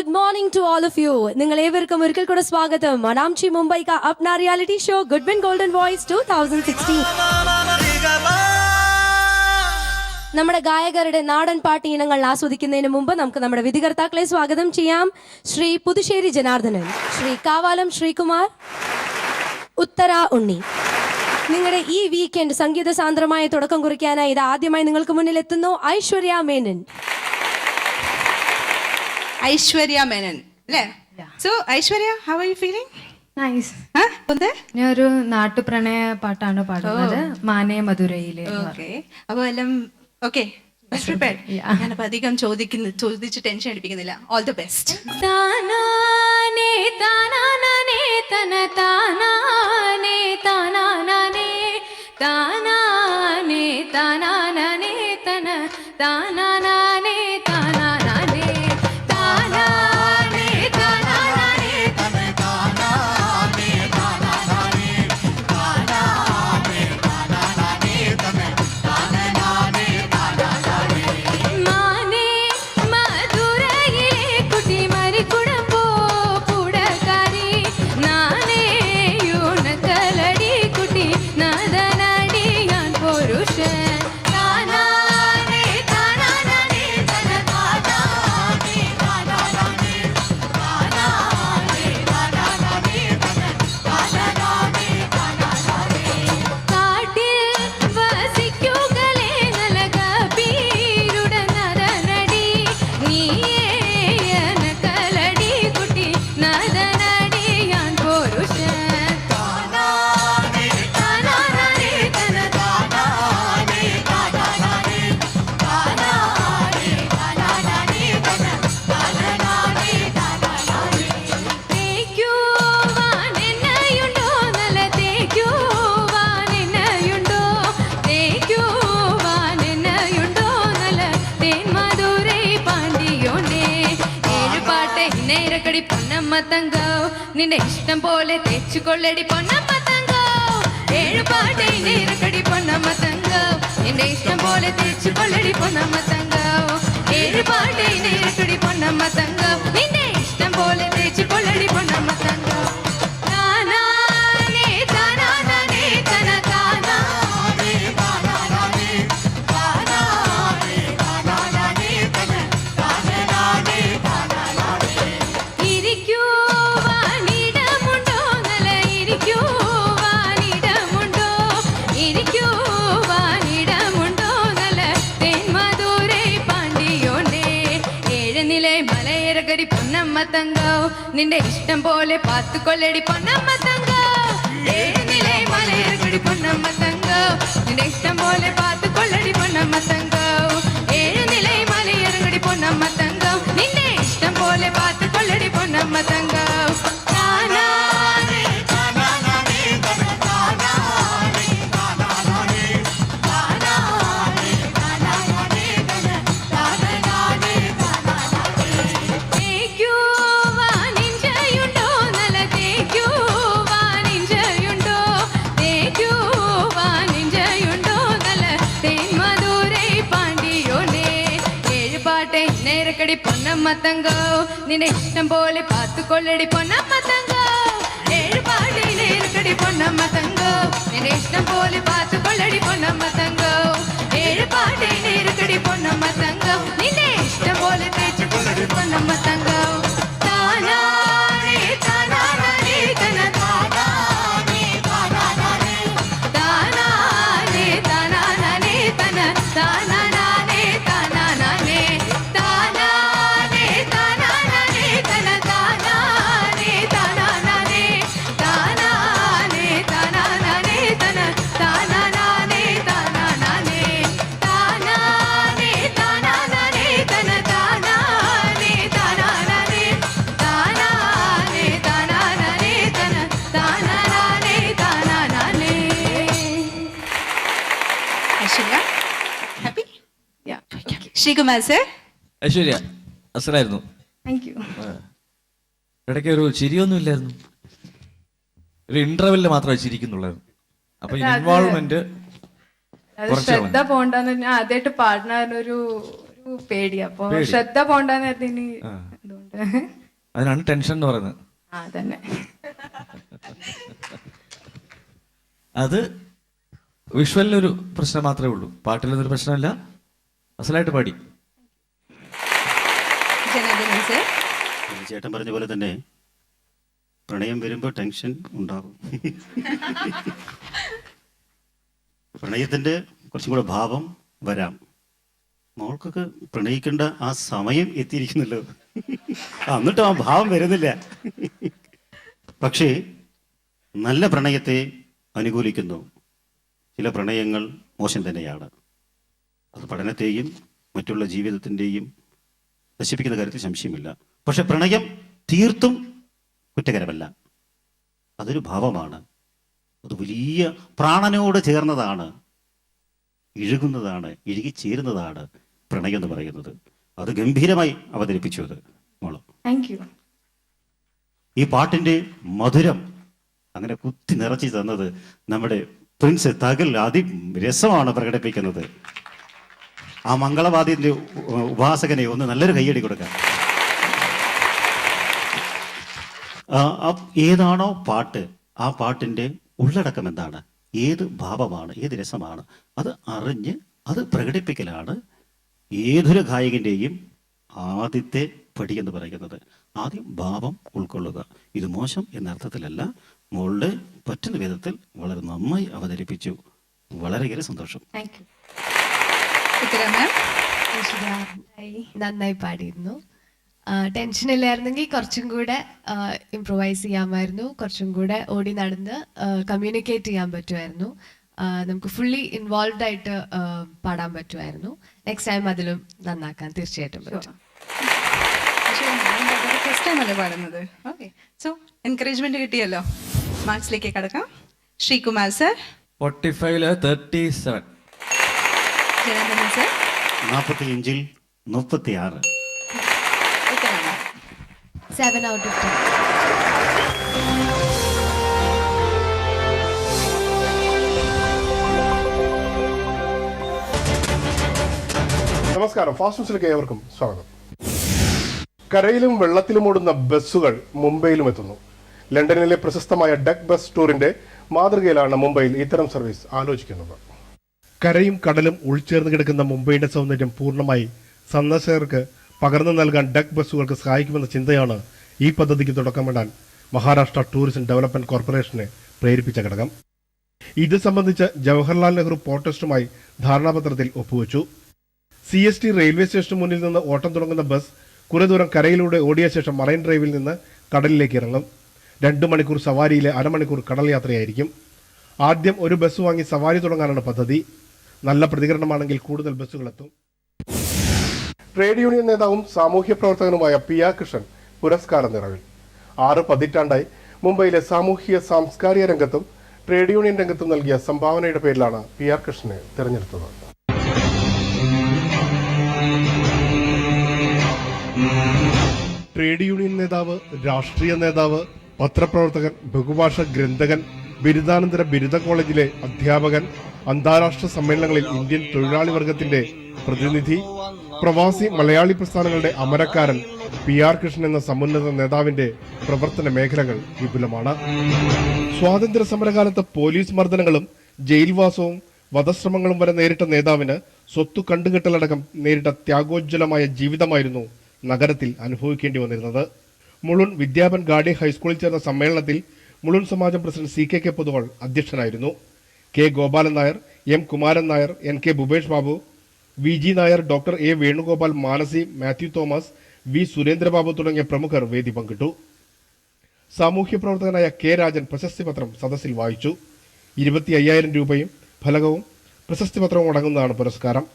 Good morning to all of you. നിങ്ങൾ ഏവർക്കും ഒരിക്കൽ കൂടെ സ്വാഗതം. മനാംചി മുംബൈ का अपना reality show Goodwin golden voice 2016. നമ്മുടെ ഗായകരുടെ നാടൻ പാട്ട് ഇനങ്ങൾ ആസ്വദിക്കുന്നതിന് മുമ്പ് നമുക്ക് നമ്മുടെ വിധികർത്താക്കളെ സ്വാഗതം ചെയ്യാം. ശ്രീ പുതുശ്ശേരി ജനാർദ്ദനൻ, ശ്രീ കാവാലം ശ്രീകുമാർ, ഉത്തര ഉണ്ണി. നിങ്ങളുടെ ഈ വീക്കെൻഡ് സംഗീത സാന്ദ്രമായ തുടക്കം കുറിക്കാനായി ഇത് ആദ്യമായി നിങ്ങൾക്ക് മുന്നിൽ എത്തുന്നു ഐശ്വര്യ മേനൻ. ഐശ്വര്യ മേനൻ അല്ലേ? So Aishwarya, how are you feeling? Nice. ഞാനൊരു നാട്ടുപ്രണയ പാട്ടാണ് പാടുന്നത്, മാനേ മധുരയിലെ. അപ്പൊ എല്ലാം ഓക്കെ, ഞാനപ്പോ അധികം ചോദിച്ച് ടെൻഷൻ അടിപ്പിക്കുന്നില്ല. All the best. താനാനേ താനാനേ തന താനാനേ താനാനേ താനാനേ താനാനേ തന താനാനേ താനാനേ താനാനേ താനാനേ തന താനാനേ താനാനേ താനാനേ താനാനേ തന താനാനേ താനാനേ മാനേ മധുരയിലെ കുട്ടി മരിക്കുടമ്പോ പുടകാരി നാനേ യൂണക്കലടി കുട്ടി നദനടി ഞാൻ പുരുഷൻ താനാനേ താനാനേ തന താനാനേ താനാനേ താനാനേ താനാനേ തന താനാനേ താനാനേ കാട്ടിൽ വസിക്കുകളെ നലക പീരുടൻ നദനടി നീയേന കലടി കുട്ടി നദനടി ഞാൻ പുരുഷൻ താനാനേ താനാനേ തന താനാനേ താനാനേ താനാനേ താനാനേ തന താനാനേ താനാനേ തേക്കുവാൻ എന്നയുണ്ടോ നല്ല തേക്കുവാൻ എന്നയുണ്ടോ തേക്കുവാൻ എന്നയുണ്ടോ നല്ല തേൻ മധുരൈ പാണ്ടിയോണ്ടേ ഏഴുപാട്ടെ നേരക്കടി പൊന്നമ്മ തങ്കോ നിന്റെ ഇഷ്ടം പോലെ തേച്ചുകൊള്ളടി പൊന്നമ്മ തങ്കോ ഏഴുപാട്ടെ നേരക്കടി പൊന്നമ്മ തങ്കോ നിന്റെ ഇഷ്ടം പോലെ തേച്ചുകൊള്ളടി പൊന്നമ്മ തങ്കോ ഏഴുപാട്ടെ നേരക്കടി പൊന്നമ്മ തങ്കോ നിന്റെ ഇഷ്ടം പോലെ തേച്ചുകൊള്ളടി പൊന്നമ്മ തങ്കോ താനാനേ താനാനേ തന താനാനേ താനാനേ താനാനേ താനാനേ തന താനാനേ താനാനേ ഇരിക്കുവാനിടമുണ്ടോ നല്ല ഇരിക്കുവാനിടമുണ്ടോ ഇരിക്കുവാനിടമുണ്ടോ നല്ല തേൻ മധുരൈ പാണ്ടിയോണ്ടേ ഏഴുനിലൈ മലയരകരി പൊന്നമ്മ തങ്കോ നിന്റെ ഇഷ്ടം പോലെ പാത്തുകൊള്ളടി പൊന്നമ്മ തങ്കോ ഏഴുനിലൈ മലയരകടി പൊന്നമ്മ തങ്കോ നിന്റെ ഇഷ്ടം പോലെ പാത്തുകൊള്ളടി പൊന്നമ്മ തങ്കോ ഏഴുനിലൈ മലയരകടി പൊന്നമ്മ തങ്കോ നിന്റെ ഇഷ്ടം പോലെ പാത്തുകൊള്ളടി പൊന്നമ്മ തങ്കോ താനാനേ താനാനേ തന താനാനേ താനാനേ താനാനേ താനാനേ തന താനാനേ താനാനേ തേക്കുവാനിഞ്ചയുണ്ടോ നല്ല തേക്കുവാനിഞ്ചയുണ്ടോ തേക്കുവാനിഞ്ചയുണ്ടോ നല്ല തേൻ മധുരൈ പാണ്ടിയോണ്ടേ ഏഴുപാട്ടെ നേരക്കടി പൊന്നമ്മ തങ്കോ നിന്റെ ഇഷ്ടം പോലെ പാത്തുകൊള്ളടി പൊന്നമ്മ തങ്കോ ഏഴുപാട്ടെ നേരക്കടി പൊന്നമ്മ തങ്കോ നിന്റെ ഇഷ്ടം പോലെ പാത്തുകൊള്ളടി പൊന്നമ്മ തങ്കോ ഏഴുപാട്ടെ നേരക്കടി പൊന്നമ്മ തങ്കോ നിന്റെ ഇഷ്ടം പോലെ തേച്ചുകൊള്ളടി പൊന്നമ്മ തങ്കോ താനാനേ താനാനേ തന താനാനേ താനാനേ താനാനേ താനാനേ തന താനാനേ താനാനേ താനാനേ താനാനേ തന താനാനേ താനാനേ താനാനേ താനാനേ തന താനാനേ താനാനേ താനാനേ താനാനേ തന താനാനേ താനാനേ താനാനേ താനാനേ തന താനാനേ താനാനേ. ഐശ്വര്യ, ഹാപ്പി? ശ്രീകുമാർ സർ. ഐശ്വര്യ അസലായിരുന്നു. Thank you. ഇടയ്ക്ക് ഒരു ചിരിയൊന്നും ഇല്ലായിരുന്നു, ഒരു ഇന്റർവെല്ലിൽ മാത്രമേ ചിരിക്കുന്നുള്ളായിരുന്നു. അപ്പൊ ഇൻവോൾവ്മെന്റ് അത് ശ്രദ്ധ പോണ്ടെന്ന് ഞാൻ ആദ്യമായിട്ട് പാടുന്ന ഒരു പേടി, അപ്പൊ ശ്രദ്ധ പോണ്ടെന്ന് അതുകൊണ്ട് അതിനാണ് ടെൻഷൻ എന്ന് പറയുന്നത്. ആ തന്നെ. അത് വിഷ്വലിനൊരു പ്രശ്നം മാത്രമേ ഉള്ളൂ, പാട്ടിലൊന്നൊരു പ്രശ്നമല്ല. അസലായിട്ട് പാടി. ജനാർദ്ദനൻ സർ. ചേട്ടൻ പറഞ്ഞ പോലെ തന്നെ പ്രണയം വരുമ്പോൾ ടെൻഷൻ ഉണ്ടാകും. പ്രണയത്തിൻ്റെ കുറച്ചും കൂടെ ഭാവം വരാം. മോൾക്കൊക്കെ പ്രണയിക്കേണ്ട ആ സമയം എത്തിയിരിക്കുന്നല്ലോ, എന്നിട്ടും ആ ഭാവം വരുന്നില്ല. പക്ഷേ നല്ല പ്രണയത്തെ അനുകൂലിക്കുന്നു. ചില പ്രണയങ്ങൾ മോശം തന്നെയാണ്. അത് പഠനത്തെയും മറ്റുള്ള ജീവിതത്തിൻ്റെയും നശിപ്പിക്കുന്ന കാര്യത്തിൽ സംശയമില്ല. പക്ഷെ പ്രണയം തീർത്തും കുറ്റകരമല്ല. അതൊരു ഭാവമാണ്. അത് വലിയ പ്രാണനോട് ചേർന്നതാണ്, ഇഴുകുന്നതാണ്, ഇഴുകിച്ചേരുന്നതാണ് പ്രണയം എന്ന് പറയുന്നത്. അത് ഗംഭീരമായി അവതരിപ്പിച്ചു അത് മോള്. Thank you. ഈ പാട്ടിൻ്റെ മധുരം അങ്ങനെ കുത്തി നിറച്ചു തന്നത് നമ്മുടെ പ്രിൻസ് തകൽ അതിരസമാണ് പ്രകടിപ്പിക്കുന്നത്. ആ മംഗളവാദ്യൻ്റെ ഉപാസകനെ ഒന്ന് നല്ലൊരു കയ്യടി കൊടുക്കാം. ഏതാണോ പാട്ട്, ആ പാട്ടിൻ്റെ ഉള്ളടക്കം എന്താണ്, ഏത് ഭാവമാണ്, ഏത് രസമാണ്, അത് അറിഞ്ഞ് അത് പ്രകടിപ്പിക്കലാണ് ഏതൊരു ഗായകൻ്റെയും ആദ്യത്തെ പടി എന്ന് പറയുന്നത്. ആദ്യം ഭാവം ഉൾക്കൊള്ളുക. ഇത് മോശം എന്ന അർത്ഥത്തിലല്ല, മോളുടെ പറ്റുന്ന വിധത്തിൽ വളരെ നന്നായി അവതരിപ്പിച്ചു. വളരെയേറെ സന്തോഷം. Thank you. ചിത്ര മാം. നന്നായി പാടിയിരുന്നു. ടെൻഷൻ ഇല്ലായിരുന്നെങ്കിൽ കുറച്ചും കൂടെ ഇംപ്രൂവൈസ് ചെയ്യാമായിരുന്നു, കുറച്ചും കൂടെ ഓടി നടന്ന് കമ്മ്യൂണിക്കേറ്റ് ചെയ്യാൻ പറ്റുമായിരുന്നു, നമുക്ക് ഫുള്ളി ഇൻവോൾവ് ആയിട്ട് പാടാൻ പറ്റുമായിരുന്നു. നെക്സ്റ്റ് ടൈം അതിലും നന്നാക്കാൻ തീർച്ചയായിട്ടും പറ്റും. ഫസ്റ്റ് ടൈം അല്ലേ പാടുന്നത്? ഓക്കെ, സോ എൻകറേജ്മെന്റ് കിട്ടിയല്ലോ. മാർക്സിലേക്ക് കടക്കാം. ശ്രീകുമാർ സർ. 45-ല് 37. ജനാർദ്ദനൻ സർ. 45-ൽ 36. 7 out of 10. നമസ്കാരം, ഫാസ്റ്റ് ന്യൂസിലേക്ക് ഏവർക്കും സ്വാഗതം. കരയിലും വെള്ളത്തിലും ഓടുന്ന ബസ്സുകൾ മുംബൈയിലും എത്തുന്നു. ലണ്ടനിലെ പ്രശസ്തമായ ഡക്ക് ബസ് ടൂറിന്റെ മാതൃകയിലാണ് മുംബൈയിൽ ഇത്തരം സർവീസ് ആലോചിക്കുന്നത്. കരയും കടലും ഉൾച്ചേർന്ന് കിടക്കുന്ന മുംബൈയുടെ സൗന്ദര്യം പൂർണ്ണമായി സന്ദർശകർക്ക് പകർന്നു നൽകാൻ ഡക്ക് ബസ്സുകൾക്ക് സഹായിക്കുമെന്ന ചിന്തയാണ് ഈ പദ്ധതിക്ക് തുടക്കമിടാൻ മഹാരാഷ്ട്ര ടൂറിസം ഡെവലപ്മെന്റ് കോർപ്പറേഷനെ പ്രേരിപ്പിച്ച ഘടകം. ഇത് സംബന്ധിച്ച് ജവഹർലാൽ നെഹ്റു പോർട്ട് ട്രസ്റ്റുമായി ധാരണാപത്രത്തിൽ ഒപ്പുവെച്ചു. CST റെയിൽവേ സ്റ്റേഷന് മുന്നിൽ നിന്ന് ഓട്ടം തുടങ്ങുന്ന ബസ് കുറെ ദൂരം കരയിലൂടെ ഓടിയ ശേഷം മറൈൻ ഡ്രൈവിൽ നിന്ന് കടലിലേക്ക് ഇറങ്ങും. 2 മണിക്കൂർ സവാരിയിലെ അരമണിക്കൂർ കടൽ യാത്രയായിരിക്കും. ആദ്യം ഒരു ബസ് വാങ്ങി സവാരി തുടങ്ങാനാണ് പദ്ധതി. നല്ല പ്രതികരണമാണെങ്കിൽ കൂടുതൽ ബസ്സുകളെത്തും. ട്രേഡ് യൂണിയൻ നേതാവും സാമൂഹ്യ പ്രവർത്തകനുമായ PR കൃഷ്ണൻ പുരസ്കാര നിറവിൽ. 6 പതിറ്റാണ്ടായി മുംബൈയിലെ സാമൂഹ്യ സാംസ്കാരിക രംഗത്തും ട്രേഡ് യൂണിയൻ രംഗത്തും നൽകിയ സംഭാവനയുടെ പേരിലാണ് PR കൃഷ്ണനെ തെരഞ്ഞെടുത്തത്. ട്രേഡ് യൂണിയൻ നേതാവ്, രാഷ്ട്രീയ നേതാവ്, പത്രപ്രവർത്തകൻ, ബഹുഭാഷ ഗ്രന്ഥകൻ, ബിരുദാനന്തര ബിരുദ കോളേജിലെ അധ്യാപകൻ, അന്താരാഷ്ട്ര സമ്മേളനങ്ങളിൽ ഇന്ത്യൻ തൊഴിലാളി വർഗത്തിന്റെ പ്രതിനിധി, പ്രവാസി മലയാളി പ്രസ്ഥാനങ്ങളുടെ അമരക്കാരൻ PR കൃഷ്ണൻ എന്ന സമുന്നത നേതാവിന്റെ പ്രവർത്തന മേഖലകൾ വിപുലമാണ്. സ്വാതന്ത്ര്യ സമരകാലത്ത് പോലീസ് മർദ്ദനങ്ങളും ജയിൽവാസവും വധശ്രമങ്ങളും വരെ നേരിട്ട നേതാവിന് സ്വത്തു കണ്ടുകെട്ടലടക്കം നേരിട്ട ത്യാഗോജ്വലമായ ജീവിതമായിരുന്നു നഗരത്തിൽ അനുഭവിക്കേണ്ടി വന്നിരുന്നത്. മുളുൺ വിദ്യാപൻ ഗാഡി ഹൈസ്കൂളിൽ ചേർന്ന സമ്മേളനത്തിൽ മുളുൺ സമാജം പ്രസിഡന്റ് CK പൊതുവാൾ അധ്യക്ഷനായിരുന്നു. K Gopalan Nair, M Kumaran Nair, NK Bhupesh Babu, VG Nair, doctor A Venugopal, Manasi, Mathew Thomas, V Surendra Babu തുടങ്ങിയ പ്രമുഖർ വേദി പങ്കിട്ടു. സാമൂഹ്യ പ്രവർത്തകനായ K രാജൻ പ്രശസ്തി പത്രം സദസ്സിൽ വായിച്ചു. 25,000 രൂപയും ഫലകവും പ്രശസ്തി പത്രവും അടങ്ങുന്നതാണ് പുരസ്കാരം.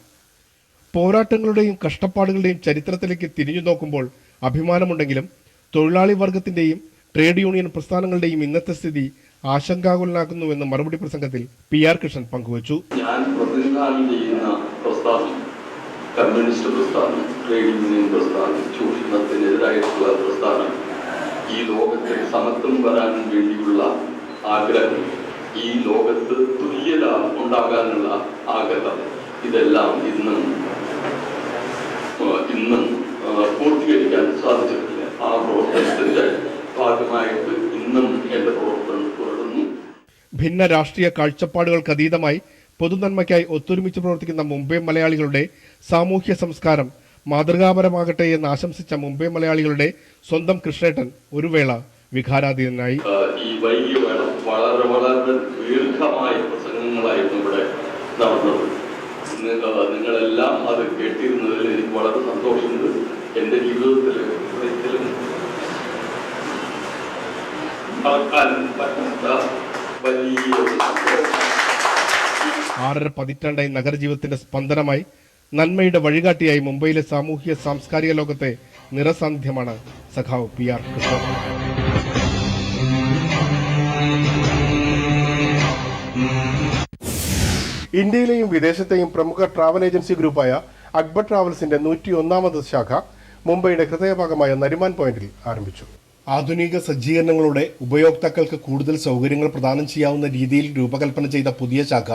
പോരാട്ടങ്ങളുടെയും കഷ്ടപ്പാടുകളുടെയും ചരിത്രത്തിലേക്ക് തിരിഞ്ഞു നോക്കുമ്പോൾ അഭിമാനമുണ്ടെങ്കിലും തൊഴിലാളി വർഗത്തിന്റെയും ട്രേഡ് യൂണിയൻ പ്രസ്ഥാനങ്ങളുടെയും ഇന്നത്തെ സ്ഥിതി ആശങ്കാകുലനാക്കുന്നുവെന്ന് മറുപടി പ്രസംഗത്തിൽ PR കൃഷ്ണൻ പങ്കുവച്ചു. ഞാൻ പ്രതിനിധാനം ചെയ്യുന്ന പ്രസ്ഥാനം കമ്മ്യൂണിസ്റ്റ് പ്രസ്ഥാനം, ട്രേഡ് യൂണിയൻ പ്രസ്ഥാനം, ചൂഷണത്തിനെതിരായിട്ടുള്ള പ്രസ്ഥാനം, ഈ ലോകത്തിൽ സമത്വം വരാൻ വേണ്ടിയുള്ള ആഗ്രഹം, ഈ ലോകത്ത് തുല്യത ഉണ്ടാകാനുള്ള ആഗ്രഹം, ഇതെല്ലാം ഇന്നും പൂർത്തീകരിക്കാൻ സാധിച്ചിട്ടില്ല. ഭിന്ന രാഷ്ട്രീയ കാഴ്ചപ്പാടുകൾക്കതീതമായി പൊതുനന്മയ്ക്കായി ഒത്തൊരുമിച്ച് പ്രവർത്തിക്കുന്ന മുംബൈ മലയാളികളുടെ സാമൂഹ്യ സംസ്കാരം മാതൃകാപരമാകട്ടെ എന്ന് ആശംസിച്ച മുംബൈ മലയാളികളുടെ സ്വന്തം കൃഷ്ണേട്ടൻ ഒരു വേള വികാരാധീനനായി. ഈ വൈകിയ വേള വളരെ വളരെ ദീർഘമായ പ്രസംഗങ്ങളായിരുന്നു ഇവിടെ നടന്നത്. നിങ്ങളെല്ലാം അത് കേട്ടിരുന്നതിൽ എനിക്ക് വളരെ സന്തോഷമുണ്ട്. എൻ്റെ ജീവിതത്തിൽ ഒരിക്കലും മറക്കാൻ പറ്റാത്ത വലിയ 6.5 പതിറ്റാണ്ടായി നഗരജീവിതത്തിന്റെ സ്പന്ദനമായി നന്മയുടെ വഴികാട്ടിയായി മുംബൈയിലെ സാമൂഹ്യ സാംസ്കാരിക ലോകത്തെ നിറസാന്നിധ്യമാണ് സഖാവ് PR കൃഷ്ണൻ. ഇന്ത്യയിലെയും വിദേശത്തെയും പ്രമുഖ ട്രാവൽ ഏജൻസി ഗ്രൂപ്പായ അക്ബർ ട്രാവൽസിന്റെ 101ാമത് ശാഖ മുംബൈയുടെ ഹൃദയഭാഗമായ നരിമാൻ പോയിന്റിൽ ആരംഭിച്ചു. ആധുനിക സജ്ജീകരണങ്ങളോടെ ഉപയോക്താക്കൾക്ക് കൂടുതൽ സൗകര്യങ്ങൾ പ്രദാനം ചെയ്യാവുന്ന രീതിയിൽ രൂപകൽപ്പന ചെയ്ത പുതിയ ശാഖ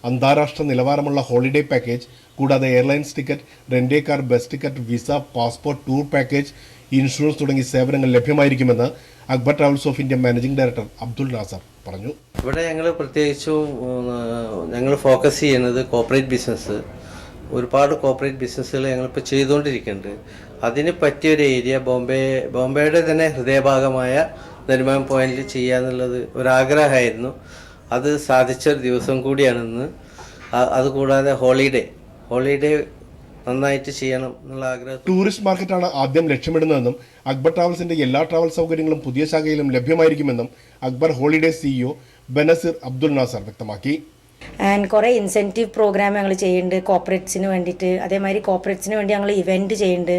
അന്താരാഷ്ട്ര നിലവാരമുള്ള ഹോളിഡേ പാക്കേജ്, കൂടാതെ airlines ticket, rent a car, bus ticket, visa, passport, tour package, insurance തുടങ്ങിയ സേവനങ്ങൾ ലഭ്യമായിരിക്കുമെന്ന് Akbar travels of India managing director Abdul Nasar പറഞ്ഞു. ഇവിടെ ഞങ്ങൾ പ്രത്യേകിച്ചും ഞങ്ങൾ ഫോക്കസ് ചെയ്യുന്നത് കോർപ്പറേറ്റ് ബിസിനസ്. ഒരുപാട് കോർപ്പറേറ്റ് ബിസിനസ്സുകൾ ഞങ്ങളിപ്പോൾ ചെയ്തുകൊണ്ടിരിക്കുന്നുണ്ട്. അതിന് പറ്റിയൊരു ഏരിയ ബോംബെയുടെ തന്നെ ഹൃദയഭാഗമായ നരിമാൻ പോയിന്റിൽ ചെയ്യാന്നുള്ളത് ഒരാഗ്രഹമായിരുന്നു. അത് സാധിച്ചൊരു ദിവസം കൂടിയാണെന്ന്. അതുകൂടാതെ ഹോളിഡേ നന്നായിട്ട് ചെയ്യണം എന്നുള്ള ആഗ്രഹം. ടൂറിസ്റ്റ് മാർക്കറ്റാണ് ആദ്യം ലക്ഷ്യമിടുന്നതെന്നും അക്ബർ ട്രാവൽസിന്റെ എല്ലാ ട്രാവൽ സൗകര്യങ്ങളും പുതിയ ശാഖയിലും ലഭ്യമായിരിക്കുമെന്നും അക്ബർ ഹോളിഡേ CEO ബനസിർ അബ്ദുൽ നാസർ വ്യക്തമാക്കി. ആൻഡ് കുറേ ഇൻസെൻറ്റീവ് പ്രോഗ്രാം ഞങ്ങൾ ചെയ്യുന്നുണ്ട് കോർപ്പറേറ്റ്സിന് വേണ്ടിയിട്ട്. അതേമാതിരി കോർപ്പറേറ്റ്സിന് വേണ്ടി ഞങ്ങൾ ഇവൻറ്റ് ചെയ്യുന്നുണ്ട്,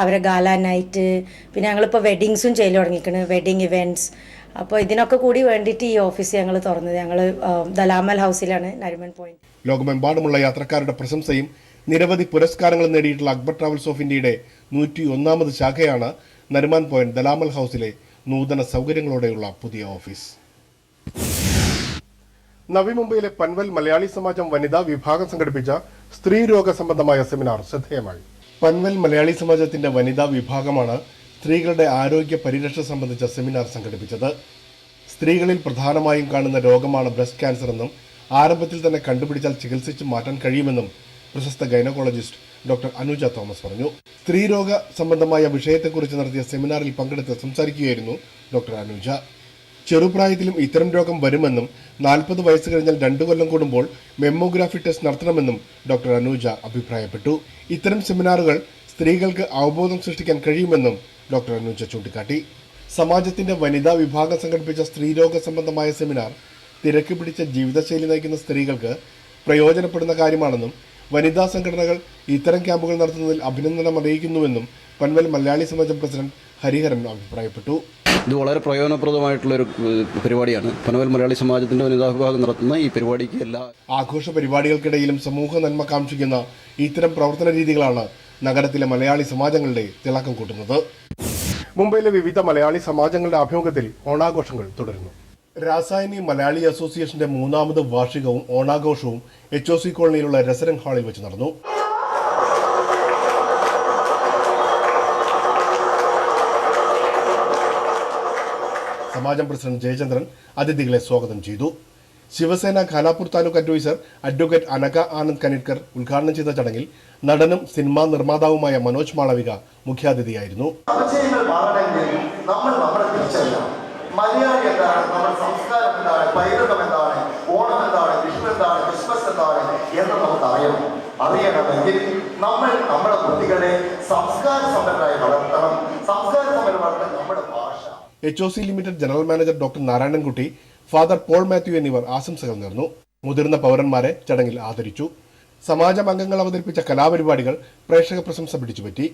അവരെ ഗാല നൈറ്റ്. പിന്നെ ഞങ്ങളിപ്പോൾ വെഡിങ്സും ചെയ്തു തുടങ്ങിയിരിക്കുന്നത്, വെഡിങ് ഇവൻറ്റ്സ്. അപ്പോൾ ഇതിനൊക്കെ കൂടി വേണ്ടിയിട്ട് ഈ ഓഫീസ് ഞങ്ങൾ തുറന്നത്. ഞങ്ങൾ ദലാമൽ ഹൗസിലാണ്, നരിമൻ പോയിന്റ്. ലോകമെമ്പാടുമുള്ള യാത്രക്കാരുടെ പ്രശംസയും നിരവധി പുരസ്കാരങ്ങളും നേടിയിട്ടുള്ള അക്ബർ ട്രാവൽസ് ഓഫ് ഇന്ത്യയുടെ 101ാമത് ശാഖയാണ് നരിമാൻ പോയിന്റ് ദലാമൽ ഹൗസിലെ നൂതന സൗകര്യങ്ങളോടെയുള്ള പുതിയ ഓഫീസ്. നവി മുംബൈയിലെ പൻവൽ മലയാളി സമാജം വനിതാ വിഭാഗം സംഘടിപ്പിച്ച സ്ത്രീ രോഗ സംബന്ധമായ സെമിനാർ ശ്രദ്ധേയമായി. പൻവൽ മലയാളി സമാജത്തിന്റെ വനിതാ വിഭാഗമാണ് സ്ത്രീകളുടെ ആരോഗ്യ പരിരക്ഷ സംബന്ധിച്ച സെമിനാർ സംഘടിപ്പിച്ചത്. സ്ത്രീകളിൽ പ്രധാനമായും കാണുന്ന രോഗമാണ് ബ്രസ്റ്റ് ക്യാൻസർ എന്നും ആരംഭത്തിൽ തന്നെ കണ്ടുപിടിച്ചാൽ ചികിത്സിച്ച് മാറ്റാൻ കഴിയുമെന്നും പ്രശസ്ത ഗൈനക്കോളജിസ്റ്റ് ഡോക്ടർ അനുജ തോമസ് പറഞ്ഞു. സ്ത്രീരോഗ സംബന്ധമായ വിഷയത്തെക്കുറിച്ച് നടത്തിയ സെമിനാറിൽ പങ്കെടുത്ത് സംസാരിക്കുകയായിരുന്നു ഡോക്ടർ അനുജ. ചെറുപ്രായത്തിലും ഇത്തരം രോഗം വരുമെന്നും 40 വയസ്സ് കഴിഞ്ഞാൽ 2 കൊല്ലം കൂടുമ്പോൾ മെമ്മോഗ്രാഫി ടെസ്റ്റ് നടത്തണമെന്നും ഡോക്ടർ അനുജ അഭിപ്രായപ്പെട്ടു. ഇത്തരം സെമിനാറുകൾ സ്ത്രീകൾക്ക് അവബോധം സൃഷ്ടിക്കാൻ കഴിയുമെന്നും ഡോക്ടർ അനുജ ചൂണ്ടിക്കാട്ടി. സമാജത്തിന്റെ വനിതാ വിഭാഗം സംഘടിപ്പിച്ച സ്ത്രീരോഗ സംബന്ധമായ സെമിനാർ തിരക്ക് പിടിച്ച ജീവിതശൈലി നയിക്കുന്ന സ്ത്രീകൾക്ക് പ്രയോജനപ്പെടുന്ന കാര്യമാണെന്നും വനിതാ സംഘടനകൾ ഇത്തരം ക്യാമ്പുകൾ നടത്തുന്നതിൽ അഭിനന്ദനം അറിയിക്കുന്നുവെന്നും പൻവൽ മലയാളി സമാജം പ്രസിഡന്റ് ഹരിഹരൻ അഭിപ്രായപ്പെട്ടു. ഇത് വളരെ പ്രയോജനപ്രദമായിട്ടുള്ളൊരു പരിപാടിയാണ്. പനവൽ മലയാളി സമാജത്തിന്റെ വനിതാ വിഭാഗം നടത്തുന്ന ഈ പരിപാടിക്ക് എല്ലാ ആഘോഷ പരിപാടികൾക്കിടയിലും സമൂഹ നന്മ കാക്ഷിക്കുന്ന ഇത്തരം പ്രവർത്തന രീതികളാണ് നഗരത്തിലെ മലയാളി സമാജങ്ങളുടെ തിളക്കം കൂട്ടുന്നത്. മുംബൈയിലെ വിവിധ മലയാളി സമാജങ്ങളുടെ ആഭിമുഖ്യത്തിൽ ഓണാഘോഷങ്ങൾ തുടരുന്നു. രാസായനി മലയാളി അസോസിയേഷന്റെ 3ാമത് വാർഷികവും ഓണാഘോഷവും HOC കോളനിയിലുള്ള രസരംഗ് ഹാളിൽ വെച്ച് നടന്നു. സമാജം പ്രസിഡന്റ് ജയചന്ദ്രൻ അതിഥികളെ സ്വാഗതം ചെയ്തു. ശിവസേന ഖാനാപൂർ താലൂക്ക് അഡ്വൈസർ അഡ്വക്കേറ്റ് അനക ആനന്ദ് കനിട്കർ ഉദ്ഘാടനം ചെയ്ത ചടങ്ങിൽ നടനും സിനിമാ നിർമ്മാതാവുമായ മനോജ് മാളവിക മുഖ്യാതിഥിയായിരുന്നു. മലയാളി എന്താണ്, നമ്മുടെ സംസ്കാരം എന്താണ്, പൈതൃകം എന്താണ്, ഓണം എന്താണ്, വിഷു എന്താണ്, ക്രിസ്മസ് എന്താണ് എന്ന് നമുക്ക് അറിയണമെങ്കിൽ നമ്മൾ നമ്മുടെ കുട്ടികളെ സംസ്കാര സമ്പന്നരായി വളർത്തണം. സംസ്കാര സമ്പന്നമാണ് നമ്മുടെ ഭാഷ. HOC limited general manager doctor Narayanankutty, father Paul Mathew എന്നിവർ ആശംസകൾ നേർന്നു. മുതിർന്ന പൗരന്മാരെ ചടങ്ങിൽ ആദരിച്ചു. സമാജം അംഗങ്ങൾ അവതരിപ്പിച്ച കലാപരിപാടികൾ പ്രേക്ഷക പ്രശംസ പിടിച്ചുപറ്റി.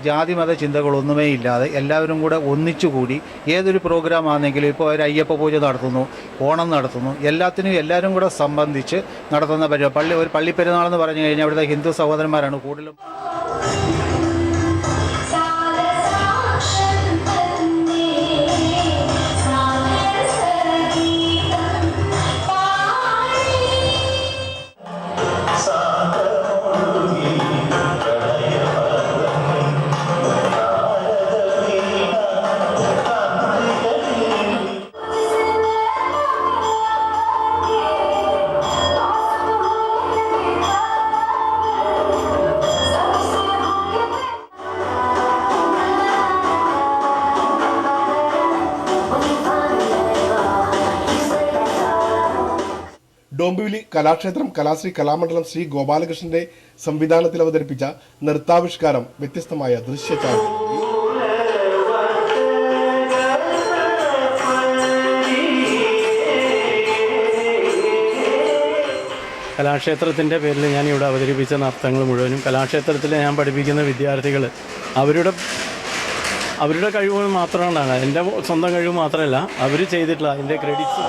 ജാതിമത ചിന്തകളൊന്നുമേ ഇല്ലാതെ എല്ലാവരും കൂടെ ഒന്നിച്ചുകൂടി ഏതൊരു പ്രോഗ്രാം ആണെങ്കിലും ഇപ്പോൾ ഒരു അയ്യപ്പ പൂജ നടത്തുന്നു, ഓണം നടത്തുന്നു, എല്ലാത്തിനും എല്ലാവരും കൂടെ സംബന്ധിച്ച് നടത്തുന്ന പരിപാടി. ഒരു പള്ളിപ്പെരുന്നാളെന്ന് പറഞ്ഞു കഴിഞ്ഞാൽ അവിടുത്തെ ഹിന്ദു സഹോദരന്മാരാണ് കൂടുതലും. ഡോംബിവിലി കലാക്ഷേത്രം കലാശ്രീ കലാമണ്ഡലം ശ്രീ ഗോപാലകൃഷ്ണന്റെ സംവിധാനത്തിൽ അവതരിപ്പിച്ച നൃത്താവിഷ്കാരം വ്യത്യസ്തമായ ദൃശ്യചാരുത. കലാക്ഷേത്രത്തിൻ്റെ പേരിൽ ഞാൻ ഇവിടെ അവതരിപ്പിച്ച നൃത്തങ്ങൾ മുഴുവനും കലാക്ഷേത്രത്തിൽ ഞാൻ പഠിപ്പിക്കുന്ന വിദ്യാർത്ഥികൾ അവരുടെ കഴിവുകൾ മാത്രമാണ്. എൻ്റെ സ്വന്തം കഴിവ് മാത്രമല്ല, അവർ ചെയ്തിട്ടുള്ള അതിൻ്റെ ക്രെഡിറ്റ്സ്.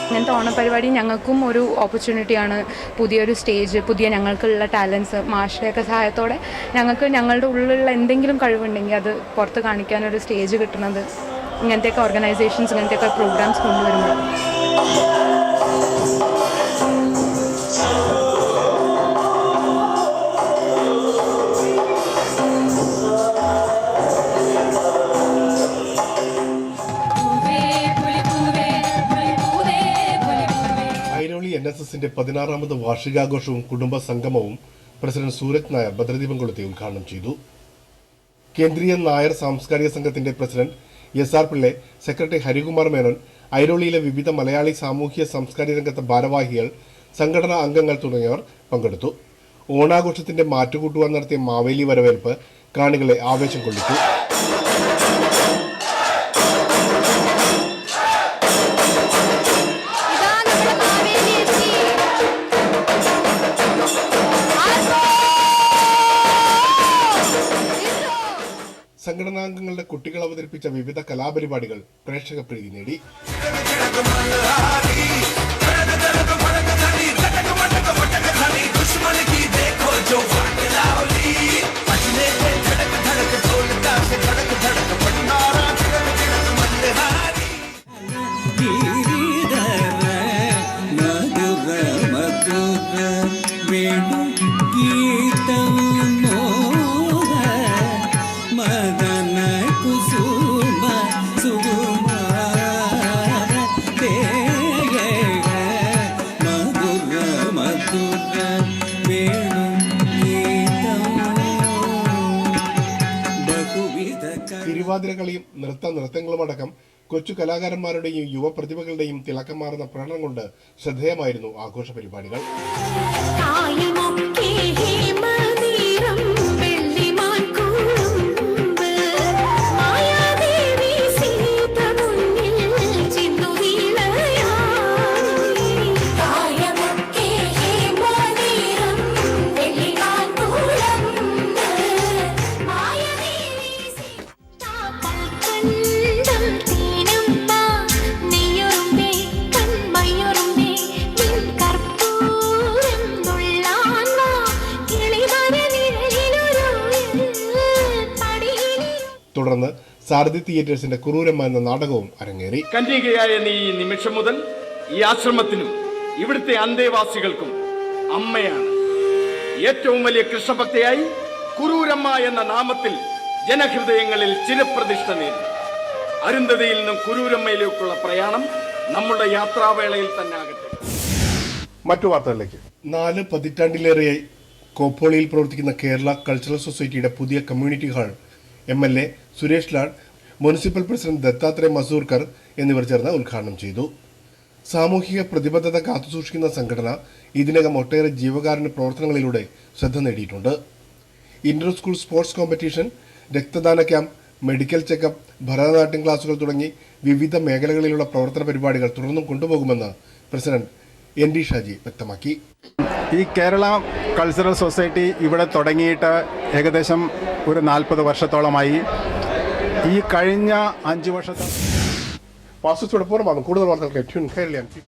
ഇങ്ങനത്തെ ഓണപരിപാടി ഞങ്ങൾക്കും ഒരു ഓപ്പർച്യൂണിറ്റിയാണ്. പുതിയൊരു സ്റ്റേജ്, പുതിയ ഞങ്ങൾക്കുള്ള ടാലൻസ്, മാഷയുടെയൊക്കെ സഹായത്തോടെ ഞങ്ങൾക്ക് ഞങ്ങളുടെ ഉള്ളിലുള്ള എന്തെങ്കിലും കഴിവുണ്ടെങ്കിൽ അത് പുറത്ത് കാണിക്കാനൊരു സ്റ്റേജ് കിട്ടുന്നത് ഇങ്ങനത്തെയൊക്കെ ഓർഗനൈസേഷൻസ്, ഇങ്ങനത്തെയൊക്കെ പ്രോഗ്രാംസ് കൊണ്ടുവരുമ്പോൾ. NSSന്റെ 16ാമത് വാർഷികാഘോഷവും കുടുംബ സംഗമവും പ്രസിഡന്റ് സൂരജ് നായർ ഭദ്രദീപം കൊളുത്തി ഉദ്ഘാടനം ചെയ്തു. കേന്ദ്രീയ നായർ സാംസ്കാരിക സംഘത്തിന്റെ president SR Pillai, secretary Harikumar Menon, ഐരോളിയിലെ വിവിധ മലയാളി സാമൂഹ്യ സാംസ്കാരിക രംഗത്തെ ഭാരവാഹികൾ, സംഘടനാ അംഗങ്ങൾ തുടങ്ങിയവർ പങ്കെടുത്തു. ഓണാഘോഷത്തിന്റെ മാറ്റുകൂട്ടുവാൻ നടത്തിയ മാവേലി വരവേൽപ്പ് കാണികളെ ആവേശം കൊള്ളിച്ചു. സംഘടനാംഗങ്ങളുടെ കുട്ടികൾ അവതരിപ്പിച്ച വിവിധ കലാപരിപാടികൾ പ്രേക്ഷക പ്രീതി നേടി. തിരുവാതിരകളിയും നൃത്തങ്ങളുമടക്കം കൊച്ചു കലാകാരന്മാരുടെയും യുവ പ്രതിഭകളുടെയും തിളക്കമാർന്ന പ്രകടനം കൊണ്ട് ശ്രദ്ധേയമായിരുന്നു ആഘോഷ പരിപാടികൾ. തുടർന്ന് സാരഥി തിയേറ്റേഴ്സിന്റെ കുറൂരമ്മ എന്ന നാടകവും അരങ്ങേറി. കന്യകയായ നീ നിമിഷം മുതൽ ഈ ആശ്രമത്തിനും ഇവിടുത്തെ അന്തേവാസികൾക്കും അമ്മയാണ്. ഏറ്റവും വലിയ കൃഷ്ണഭക്തയായി കുറൂരമ്മ എന്ന നാമത്തിൽ ജനഹൃദയങ്ങളിൽ ചിരപ്രതിഷ്ഠ നേടി. അരുന്ധതിയിൽ നിന്നും കുറൂരമ്മയിലേക്കുള്ള പ്രയാണം നമ്മുടെ യാത്രാവേളയിൽ തന്നെ ആകട്ടെ. മറ്റു വാർത്തകളിലേക്ക്. 4 പതിറ്റാണ്ടിലേറെയായി കോപ്പോളിയിൽ പ്രവർത്തിക്കുന്ന കേരള കൾച്ചറൽ സൊസൈറ്റിയുടെ പുതിയ community hall MLA Suresh Lal, municipal president Dattatreya Masurkar എന്നിവർ ചേർന്ന് ഉദ്ഘാടനം ചെയ്തു. സാമൂഹിക പ്രതിബദ്ധത കാത്തുസൂക്ഷിക്കുന്ന സംഘടന ഇതിനകം ഒട്ടേറെ ജീവകാരുണ്യ പ്രവർത്തനങ്ങളിലൂടെ ശ്രദ്ധ നേടിയിട്ടുണ്ട്. ഇന്റർ സ്കൂൾ സ്പോർട്സ് കോമ്പറ്റീഷൻ, രക്തദാന ക്യാമ്പ്, മെഡിക്കൽ ചെക്കപ്പ്, ഭരതനാട്യം ക്ലാസുകൾ തുടങ്ങി വിവിധ മേഖലകളിലുള്ള പ്രവർത്തന പരിപാടികൾ തുടർന്നും കൊണ്ടുപോകുമെന്ന് പ്രസിഡന്റ് ND ഷാജി വ്യക്തമാക്കി. ഈ കേരള കൾച്ചറൽ സൊസൈറ്റി ഇവിടെ തുടങ്ങിയിട്ട് ഏകദേശം ഒരു 40 വർഷത്തോളമായി. ഈ കഴിഞ്ഞ 5 വർഷത്തെ കൂടുതൽ വാർത്തകൾക്ക്